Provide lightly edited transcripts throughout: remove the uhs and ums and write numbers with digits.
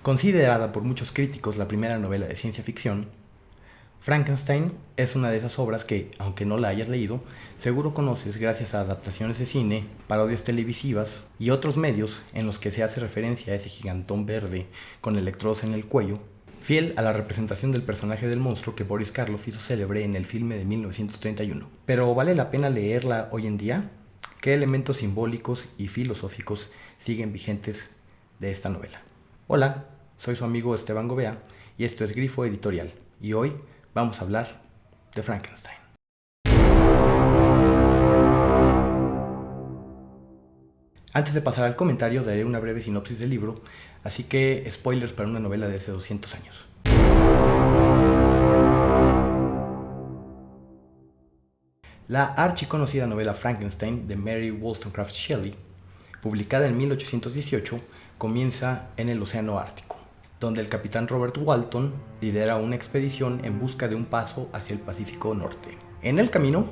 Considerada por muchos críticos la primera novela de ciencia ficción, Frankenstein es una de esas obras que, aunque no la hayas leído, seguro conoces gracias a adaptaciones de cine, parodias televisivas y otros medios en los que se hace referencia a ese gigantón verde con electrodos en el cuello, fiel a la representación del personaje del monstruo que Boris Karloff hizo célebre en el filme de 1931. ¿Pero vale la pena leerla hoy en día? ¿Qué elementos simbólicos y filosóficos siguen vigentes de esta novela? Hola, soy su amigo Esteban Gobea y esto es Grifo Editorial, y hoy vamos a hablar de Frankenstein. Antes de pasar al comentario, daré una breve sinopsis del libro, así que spoilers para una novela de hace 200 años. La archiconocida novela Frankenstein de Mary Wollstonecraft Shelley, publicada en 1818, comienza en el Océano Ártico, donde el capitán Robert Walton lidera una expedición en busca de un paso hacia el Pacífico Norte. En el camino,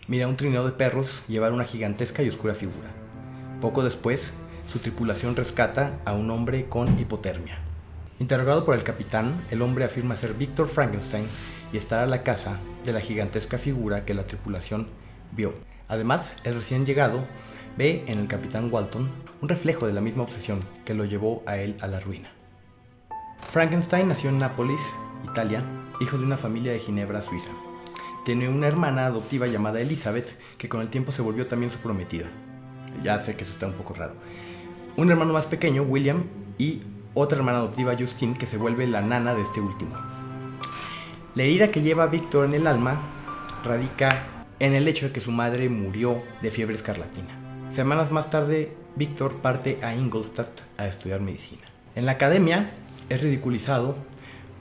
mira a un trineo de perros llevar una gigantesca y oscura figura. Poco después, su tripulación rescata a un hombre con hipotermia. Interrogado por el capitán, el hombre afirma ser Victor Frankenstein y estar a la caza de la gigantesca figura que la tripulación vio. Además, el recién llegado ve en el capitán Walton un reflejo de la misma obsesión que lo llevó a él a la ruina. Frankenstein nació en Nápoles, Italia, hijo de una familia de Ginebra, Suiza. Tiene una hermana adoptiva llamada Elizabeth, que con el tiempo se volvió también su prometida. Ya sé que eso está un poco raro. Un hermano más pequeño, William, y otra hermana adoptiva, Justine, que se vuelve la nana de este último. La herida que lleva Victor en el alma radica en el hecho de que su madre murió de fiebre escarlatina. Semanas más tarde, Victor parte a Ingolstadt a estudiar medicina. En la academia es ridiculizado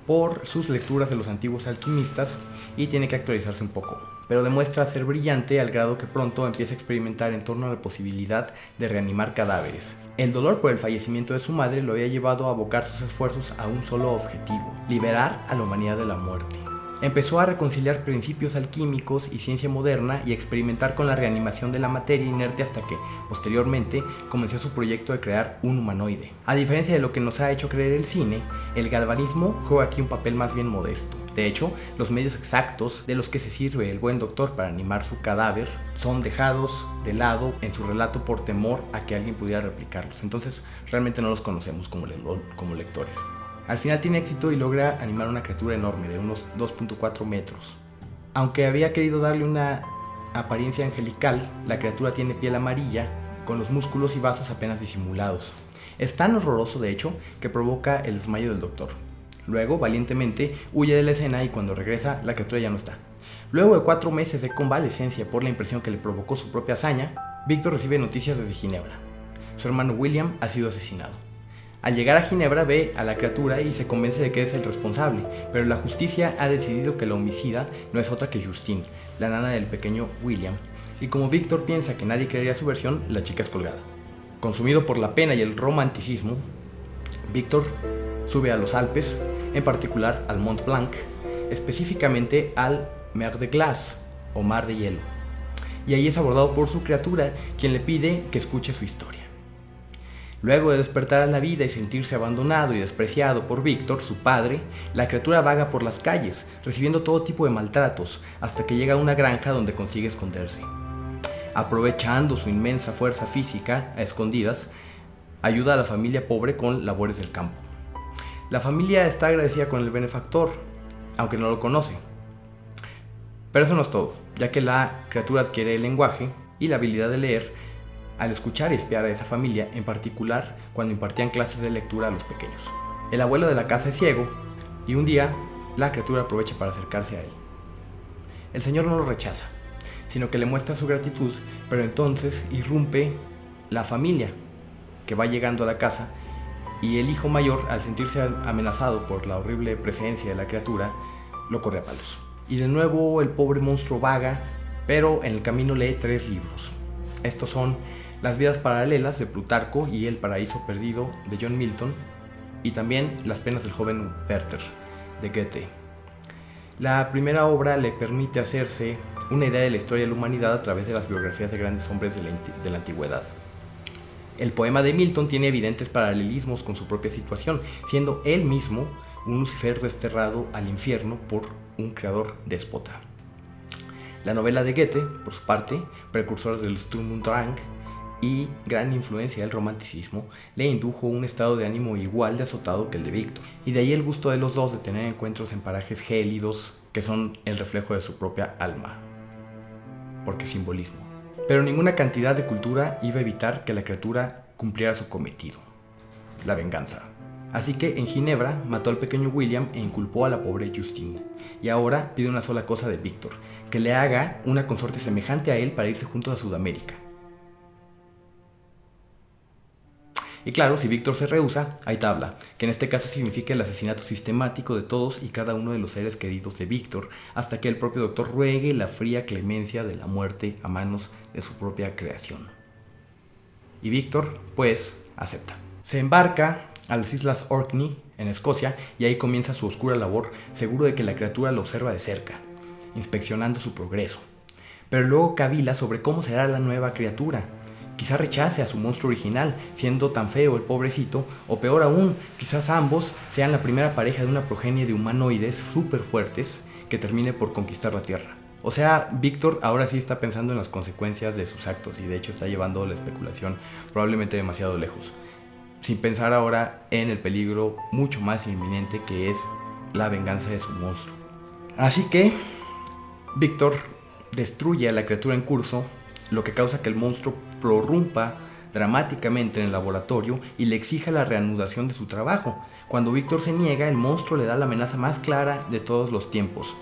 por sus lecturas de los antiguos alquimistas y tiene que actualizarse un poco, pero demuestra ser brillante al grado que pronto empieza a experimentar en torno a la posibilidad de reanimar cadáveres. El dolor por el fallecimiento de su madre lo había llevado a abocar sus esfuerzos a un solo objetivo: liberar a la humanidad de la muerte. Empezó a reconciliar principios alquímicos y ciencia moderna y a experimentar con la reanimación de la materia inerte hasta que, posteriormente, comenzó su proyecto de crear un humanoide. A diferencia de lo que nos ha hecho creer el cine, el galvanismo juega aquí un papel más bien modesto. De hecho, los medios exactos de los que se sirve el buen doctor para animar su cadáver son dejados de lado en su relato por temor a que alguien pudiera replicarlos. Entonces, realmente no los conocemos como lectores. Al final tiene éxito y logra animar una criatura enorme de unos 2.4 metros. Aunque había querido darle una apariencia angelical, la criatura tiene piel amarilla, con los músculos y vasos apenas disimulados. Es tan horroroso, de hecho, que provoca el desmayo del doctor. Luego, valientemente, huye de la escena y cuando regresa, la criatura ya no está. Luego de 4 meses de convalecencia por la impresión que le provocó su propia hazaña, Victor recibe noticias desde Ginebra. Su hermano William ha sido asesinado. Al llegar a Ginebra ve a la criatura y se convence de que es el responsable, pero la justicia ha decidido que la homicida no es otra que Justine, la nana del pequeño William, y como Victor piensa que nadie creería su versión, la chica es colgada. Consumido por la pena y el romanticismo, Victor sube a los Alpes, en particular al Mont Blanc, específicamente al Mer de Glace, o Mar de Hielo, y ahí es abordado por su criatura, quien le pide que escuche su historia. Luego de despertar a la vida y sentirse abandonado y despreciado por Victor, su padre, la criatura vaga por las calles, recibiendo todo tipo de maltratos, hasta que llega a una granja donde consigue esconderse. Aprovechando su inmensa fuerza física, a escondidas, ayuda a la familia pobre con labores del campo. La familia está agradecida con el benefactor, aunque no lo conoce. Pero eso no es todo, ya que la criatura adquiere el lenguaje y la habilidad de leer al escuchar y espiar a esa familia, en particular cuando impartían clases de lectura a los pequeños. El abuelo de la casa es ciego y un día la criatura aprovecha para acercarse a él. El señor no lo rechaza, sino que le muestra su gratitud, pero entonces irrumpe la familia que va llegando a la casa y el hijo mayor, al sentirse amenazado por la horrible presencia de la criatura, lo corre a palos. Y de nuevo el pobre monstruo vaga, pero en el camino lee 3 libros. Estos son Las vidas paralelas de Plutarco y El paraíso perdido de John Milton, y también Las penas del joven Werther de Goethe. La primera obra le permite hacerse una idea de la historia de la humanidad a través de las biografías de grandes hombres de la antigüedad. El poema de Milton tiene evidentes paralelismos con su propia situación, siendo él mismo un Lucifer desterrado al infierno por un creador déspota. La novela de Goethe, por su parte, precursora del Sturm und Drang y gran influencia del romanticismo, le indujo un estado de ánimo igual de azotado que el de Víctor. Y de ahí el gusto de los dos de tener encuentros en parajes gélidos que son el reflejo de su propia alma. Porque simbolismo. Pero ninguna cantidad de cultura iba a evitar que la criatura cumpliera su cometido, la venganza. Así que en Ginebra mató al pequeño William e inculpó a la pobre Justine. Y ahora pide una sola cosa de Víctor, que le haga una consorte semejante a él para irse juntos a Sudamérica. Y claro, si Víctor se rehúsa, hay tabla, que en este caso significa el asesinato sistemático de todos y cada uno de los seres queridos de Víctor, hasta que el propio doctor ruegue la fría clemencia de la muerte a manos de su propia creación. Y Víctor, pues, acepta. Se embarca a las islas Orkney, en Escocia, y ahí comienza su oscura labor, seguro de que la criatura lo observa de cerca, inspeccionando su progreso. Pero luego cavila sobre cómo será la nueva criatura. Quizá rechace a su monstruo original, siendo tan feo el pobrecito, o peor aún, quizás ambos sean la primera pareja de una progenie de humanoides súper fuertes que termine por conquistar la Tierra. O sea, Víctor ahora sí está pensando en las consecuencias de sus actos y de hecho está llevando la especulación probablemente demasiado lejos, sin pensar ahora en el peligro mucho más inminente que es la venganza de su monstruo. Así que Víctor destruye a la criatura en curso, lo que causa que el monstruo prorrumpa dramáticamente en el laboratorio y le exija la reanudación de su trabajo. Cuando Víctor se niega, el monstruo le da la amenaza más clara de todos los tiempos: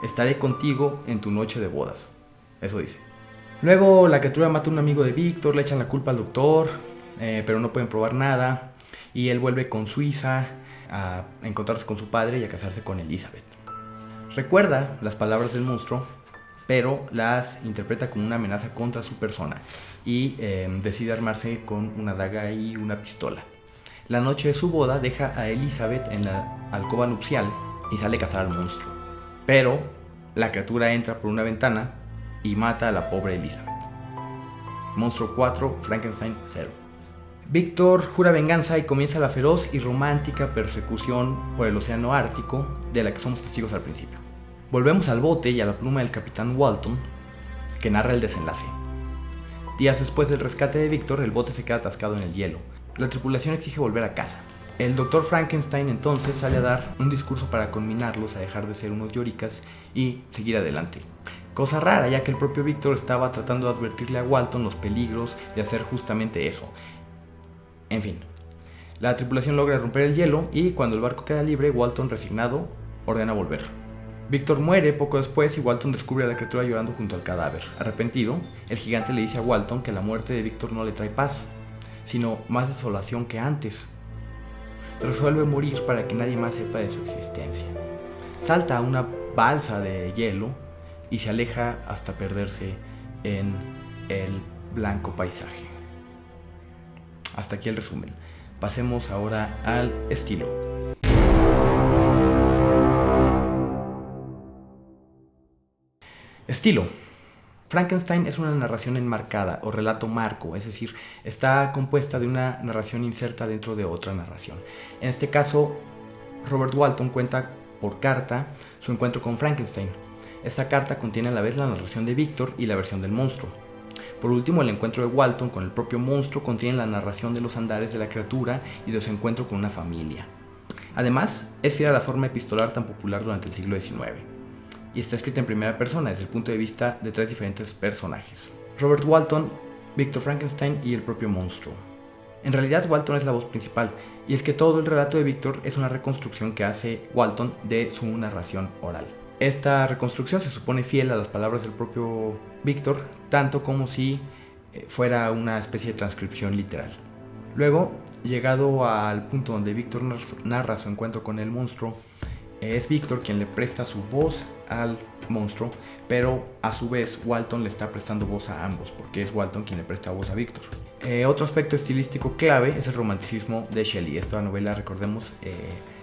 estaré contigo en tu noche de bodas. Eso dice. Luego la criatura mata a un amigo de Víctor, le echan la culpa al doctor, pero no pueden probar nada, y él vuelve con Suiza a encontrarse con su padre y a casarse con Elizabeth. Recuerda las palabras del monstruo, pero las interpreta como una amenaza contra su persona y decide armarse con una daga y una pistola. La noche de su boda deja a Elizabeth en la alcoba nupcial y sale a cazar al monstruo, pero la criatura entra por una ventana y mata a la pobre Elizabeth. Monstruo 4, Frankenstein 0. Víctor jura venganza y comienza la feroz y romántica persecución por el océano Ártico de la que somos testigos al principio. Volvemos al bote y a la pluma del capitán Walton, que narra el desenlace. Días después del rescate de Víctor, el bote se queda atascado en el hielo. La tripulación exige volver a casa. El Dr. Frankenstein entonces sale a dar un discurso para conminarlos a dejar de ser unos lloricas y seguir adelante. Cosa rara, ya que el propio Víctor estaba tratando de advertirle a Walton los peligros de hacer justamente eso. En fin, la tripulación logra romper el hielo y cuando el barco queda libre, Walton, resignado, ordena volver. Víctor muere poco después y Walton descubre a la criatura llorando junto al cadáver. Arrepentido, el gigante le dice a Walton que la muerte de Víctor no le trae paz, sino más desolación que antes. Resuelve morir para que nadie más sepa de su existencia. Salta a una balsa de hielo y se aleja hasta perderse en el blanco paisaje. Hasta aquí el resumen. Pasemos ahora al estilo. Estilo. Frankenstein es una narración enmarcada o relato marco, es decir, está compuesta de una narración inserta dentro de otra narración. En este caso, Robert Walton cuenta por carta su encuentro con Frankenstein. Esta carta contiene a la vez la narración de Víctor y la versión del monstruo. Por último, el encuentro de Walton con el propio monstruo contiene la narración de los andares de la criatura y de su encuentro con una familia. Además, es fiel a la forma epistolar tan popular durante el siglo XIX. Y está escrita en primera persona, desde el punto de vista de tres diferentes personajes: Robert Walton, Victor Frankenstein y el propio monstruo. En realidad, Walton es la voz principal, y es que todo el relato de Víctor es una reconstrucción que hace Walton de su narración oral. Esta reconstrucción se supone fiel a las palabras del propio Víctor, tanto como si fuera una especie de transcripción literal. Luego, llegado al punto donde Víctor narra su encuentro con el monstruo, es Víctor quien le presta su voz al monstruo, pero a su vez Walton le está prestando voz a ambos, porque es Walton quien le presta voz a Víctor. Otro aspecto estilístico clave es el romanticismo de Shelley. Esta novela, recordemos,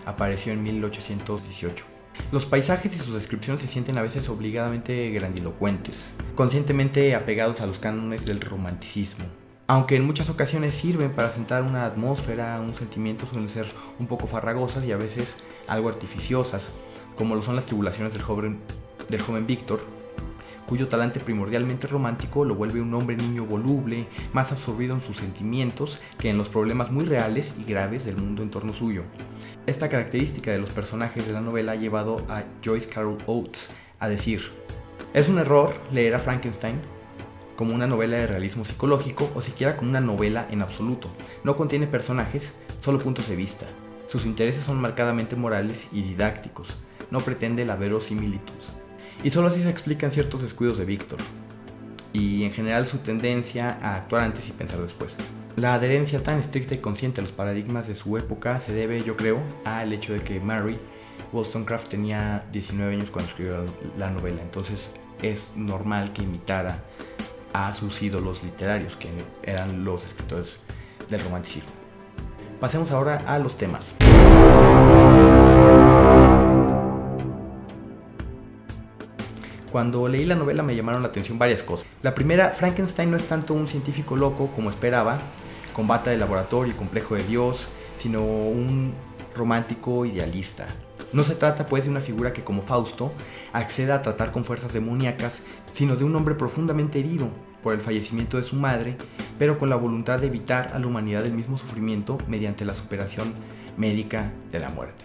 apareció en 1818. Los paisajes y sus descripciones se sienten a veces obligadamente grandilocuentes, conscientemente apegados a los cánones del romanticismo. Aunque en muchas ocasiones sirven para sentar una atmósfera, un sentimiento, suelen ser un poco farragosas y a veces algo artificiosas, como lo son las tribulaciones del joven Víctor, cuyo talante primordialmente romántico lo vuelve un hombre niño voluble, más absorbido en sus sentimientos que en los problemas muy reales y graves del mundo en torno suyo. Esta característica de los personajes de la novela ha llevado a Joyce Carol Oates a decir: es un error leer a Frankenstein como una novela de realismo psicológico o siquiera como una novela en absoluto. No contiene personajes, solo puntos de vista. Sus intereses son marcadamente morales y didácticos. No pretende la verosimilitud. Y solo así se explican ciertos descuidos de Víctor, y en general su tendencia a actuar antes y pensar después. La adherencia tan estricta y consciente a los paradigmas de su época se debe, yo creo, al hecho de que Mary Wollstonecraft tenía 19 años cuando escribió la novela, entonces es normal que imitara a sus ídolos literarios, que eran los escritores del romanticismo. Pasemos ahora a los temas. Cuando leí la novela me llamaron la atención varias cosas. La primera, Frankenstein no es tanto un científico loco como esperaba, con bata de laboratorio y complejo de Dios, sino un romántico idealista. No se trata pues de una figura que, como Fausto, acceda a tratar con fuerzas demoníacas, sino de un hombre profundamente herido por el fallecimiento de su madre, pero con la voluntad de evitar a la humanidad el mismo sufrimiento mediante la superación médica de la muerte.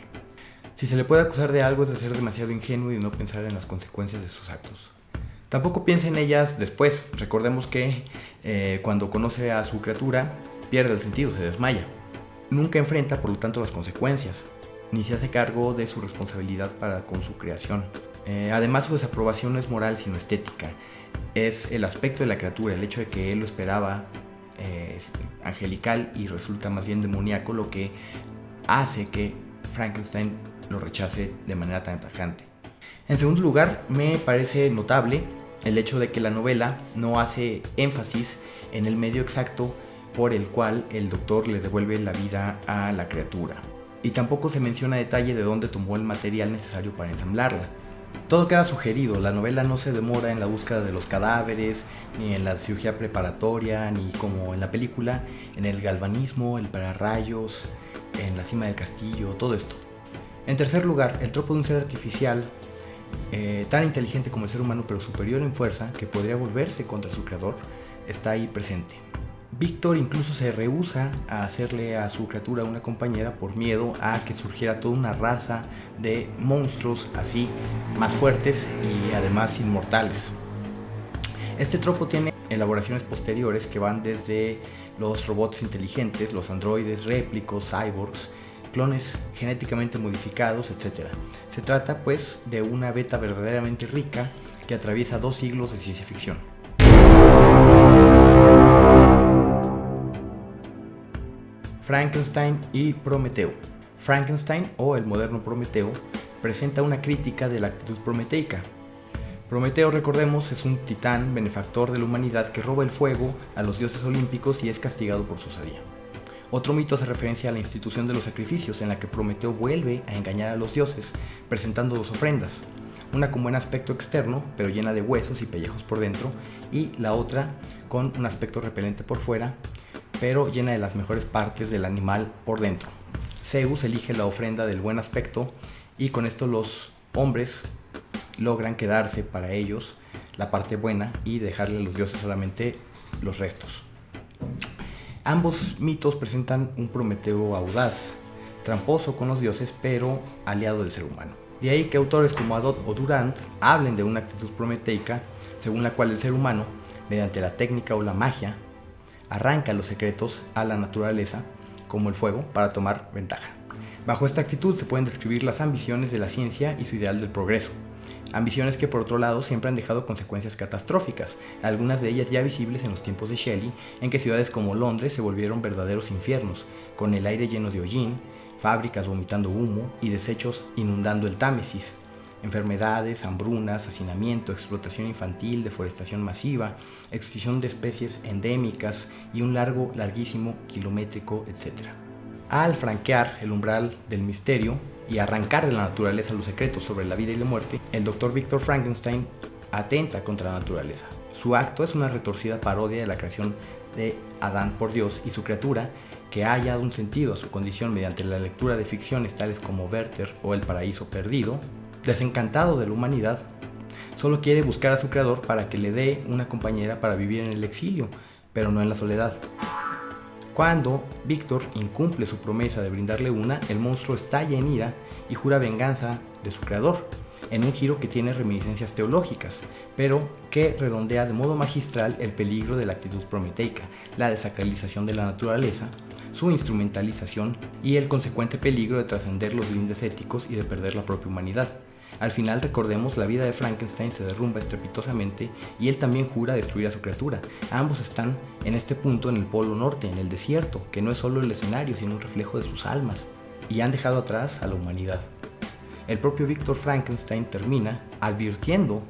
Si se le puede acusar de algo es de ser demasiado ingenuo y de no pensar en las consecuencias de sus actos. Tampoco piensa en ellas después. Recordemos que cuando conoce a su criatura, pierde el sentido, se desmaya. Nunca enfrenta, por lo tanto, las consecuencias, ni se hace cargo de su responsabilidad para con su creación. Además, su desaprobación no es moral, sino estética. Es el aspecto de la criatura, el hecho de que él lo esperaba angelical y resulta más bien demoníaco, lo que hace que Frankenstein lo rechace de manera tan tajante. En segundo lugar, me parece notable el hecho de que la novela no hace énfasis en el medio exacto por el cual el doctor le devuelve la vida a la criatura, y tampoco se menciona a detalle de dónde tomó el material necesario para ensamblarla. Todo queda sugerido. La novela no se demora en la búsqueda de los cadáveres, ni en la cirugía preparatoria, ni como en la película, en el galvanismo, el pararrayos, en la cima del castillo, todo esto. En tercer lugar, el tropo de un ser artificial tan inteligente como el ser humano, pero superior en fuerza, que podría volverse contra su creador, está ahí presente. Víctor incluso se rehúsa a hacerle a su criatura una compañera por miedo a que surgiera toda una raza de monstruos así, más fuertes y además inmortales. Este tropo tiene elaboraciones posteriores que van desde los robots inteligentes, los androides, réplicos, cyborgs, clones genéticamente modificados, etc. Se trata pues de una beta verdaderamente rica que atraviesa 2 siglos de ciencia ficción. Frankenstein y Prometeo. Frankenstein, o el moderno Prometeo, presenta una crítica de la actitud prometeica. Prometeo, recordemos, es un titán benefactor de la humanidad que roba el fuego a los dioses olímpicos y es castigado por su osadía. Otro mito hace referencia a la institución de los sacrificios, en la que Prometeo vuelve a engañar a los dioses, presentando 2 ofrendas, una con buen aspecto externo, pero llena de huesos y pellejos por dentro, y la otra con un aspecto repelente por fuera, pero llena de las mejores partes del animal por dentro. Zeus elige la ofrenda del buen aspecto, y con esto los hombres logran quedarse para ellos la parte buena y dejarle a los dioses solamente los restos. Ambos mitos presentan un Prometeo audaz, tramposo con los dioses, pero aliado del ser humano. De ahí que autores como Adot o Durand hablen de una actitud prometeica, según la cual el ser humano, mediante la técnica o la magia, arranca los secretos a la naturaleza, como el fuego, para tomar ventaja. Bajo esta actitud se pueden describir las ambiciones de la ciencia y su ideal del progreso. Ambiciones que, por otro lado, siempre han dejado consecuencias catastróficas, algunas de ellas ya visibles en los tiempos de Shelley, en que ciudades como Londres se volvieron verdaderos infiernos, con el aire lleno de hollín, fábricas vomitando humo y desechos inundando el Támesis. Enfermedades, hambrunas, hacinamiento, explotación infantil, deforestación masiva, extinción de especies endémicas y un larguísimo, kilométrico, etc. Al franquear el umbral del misterio y arrancar de la naturaleza los secretos sobre la vida y la muerte, el Dr. Victor Frankenstein atenta contra la naturaleza. Su acto es una retorcida parodia de la creación de Adán por Dios y su criatura, que ha hallado un sentido a su condición mediante la lectura de ficciones tales como Werther o El Paraíso Perdido, desencantado de la humanidad, solo quiere buscar a su creador para que le dé una compañera para vivir en el exilio, pero no en la soledad. Cuando Víctor incumple su promesa de brindarle una, el monstruo estalla en ira y jura venganza de su creador, en un giro que tiene reminiscencias teológicas, pero que redondea de modo magistral el peligro de la actitud prometeica, la desacralización de la naturaleza, su instrumentalización y el consecuente peligro de trascender los límites éticos y de perder la propia humanidad. Al final, recordemos, la vida de Frankenstein se derrumba estrepitosamente y él también jura destruir a su criatura. Ambos están en este punto en el Polo Norte, en el desierto, que no es solo el escenario, sino un reflejo de sus almas, y han dejado atrás a la humanidad. El propio Victor Frankenstein termina advirtiendo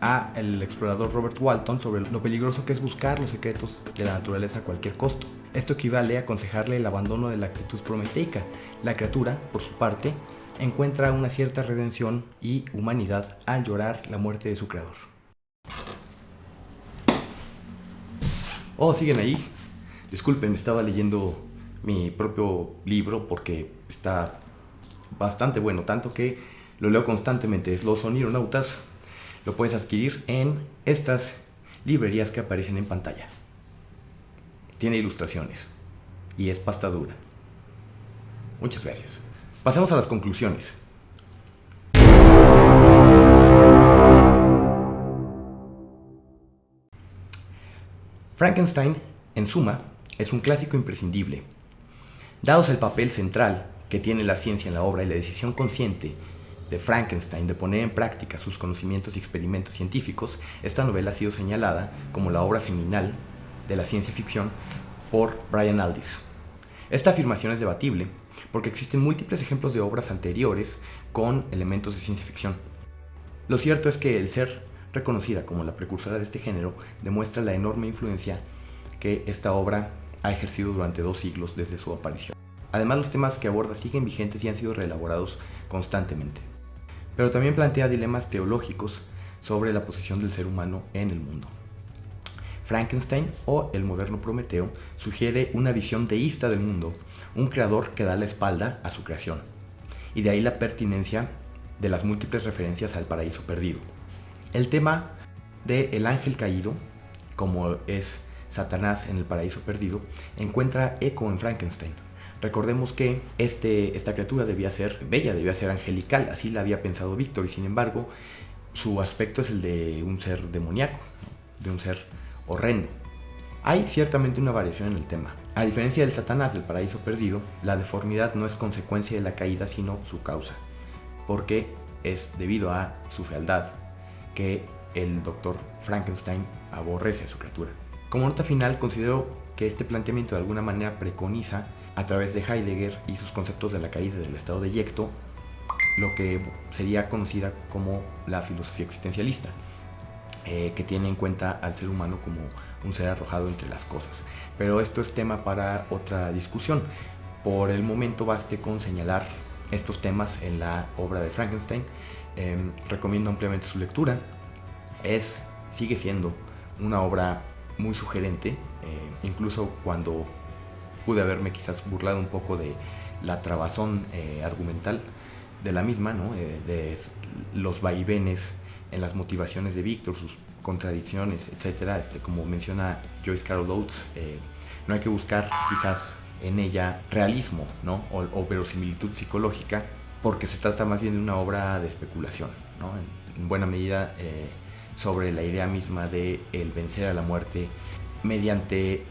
al explorador Robert Walton sobre lo peligroso que es buscar los secretos de la naturaleza a cualquier costo. Esto equivale a aconsejarle el abandono de la actitud prometeica. La criatura, por su parte, encuentra una cierta redención y humanidad al llorar la muerte de su creador. Oh, ¿siguen ahí? Disculpen, estaba leyendo mi propio libro porque está bastante bueno, tanto que lo leo constantemente. Es Los Onironautas. Lo puedes adquirir en estas librerías que aparecen en pantalla. Tiene ilustraciones y es pasta dura. Muchas gracias. Pasemos a las conclusiones. Frankenstein, en suma, es un clásico imprescindible. Dados el papel central que tiene la ciencia en la obra y la decisión consciente de Frankenstein de poner en práctica sus conocimientos y experimentos científicos, esta novela ha sido señalada como la obra seminal de la ciencia ficción por Brian Aldiss. Esta afirmación es debatible porque existen múltiples ejemplos de obras anteriores con elementos de ciencia ficción. Lo cierto es que el ser reconocida como la precursora de este género demuestra la enorme influencia que esta obra ha ejercido durante 2 siglos desde su aparición. Además, los temas que aborda siguen vigentes y han sido reelaborados constantemente. Pero también plantea dilemas teológicos sobre la posición del ser humano en el mundo. Frankenstein, o el moderno Prometeo, sugiere una visión deísta del mundo, un creador que da la espalda a su creación. Y de ahí la pertinencia de las múltiples referencias al paraíso perdido. El tema del ángel caído, como es Satanás en el paraíso perdido, encuentra eco en Frankenstein. Recordemos que esta criatura debía ser bella, debía ser angelical, así la había pensado Víctor, y sin embargo su aspecto es el de un ser demoníaco, ¿no? De un ser horrendo. Hay ciertamente una variación en el tema. A diferencia del Satanás del paraíso perdido, la deformidad no es consecuencia de la caída, sino su causa, porque es debido a su fealdad que el doctor Frankenstein aborrece a su criatura. Como nota final, considero que este planteamiento de alguna manera preconiza, a través de Heidegger y sus conceptos de la caída del estado de yecto, lo que sería conocida como la filosofía existencialista, que tiene en cuenta al ser humano como un ser arrojado entre las cosas. Pero esto es tema para otra discusión. Por el momento baste con señalar estos temas en la obra de Frankenstein. Recomiendo ampliamente su lectura. Sigue siendo una obra muy sugerente, incluso cuando pude haberme quizás burlado un poco de la trabazón argumental de la misma, ¿no? De los vaivenes en las motivaciones de Víctor, sus contradicciones, etcétera. Como menciona Joyce Carol Oates, no hay que buscar quizás en ella realismo, ¿no? o verosimilitud psicológica, porque se trata más bien de una obra de especulación, ¿no? En buena medida sobre la idea misma de el vencer a la muerte mediante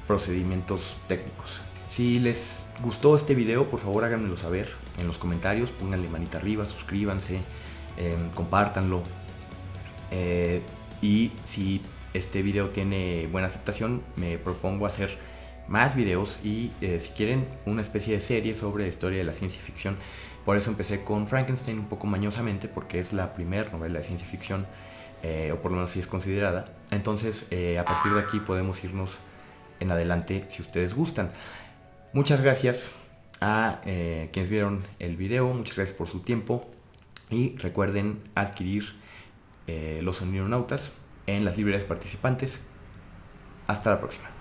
procedimientos técnicos. Si les gustó este video, por favor háganmelo saber en los comentarios, pónganle manita arriba, suscríbanse, compártanlo, y si este video tiene buena aceptación, me propongo hacer más videos y si quieren una especie de serie sobre la historia de la ciencia ficción. Por eso empecé con Frankenstein un poco mañosamente, porque es la primera novela de ciencia ficción, o por lo menos así es considerada. Entonces a partir de aquí podemos irnos en adelante si ustedes gustan. Muchas gracias a quienes vieron el video, muchas gracias por su tiempo y recuerden adquirir Los Onironautas en las librerías participantes. Hasta la próxima.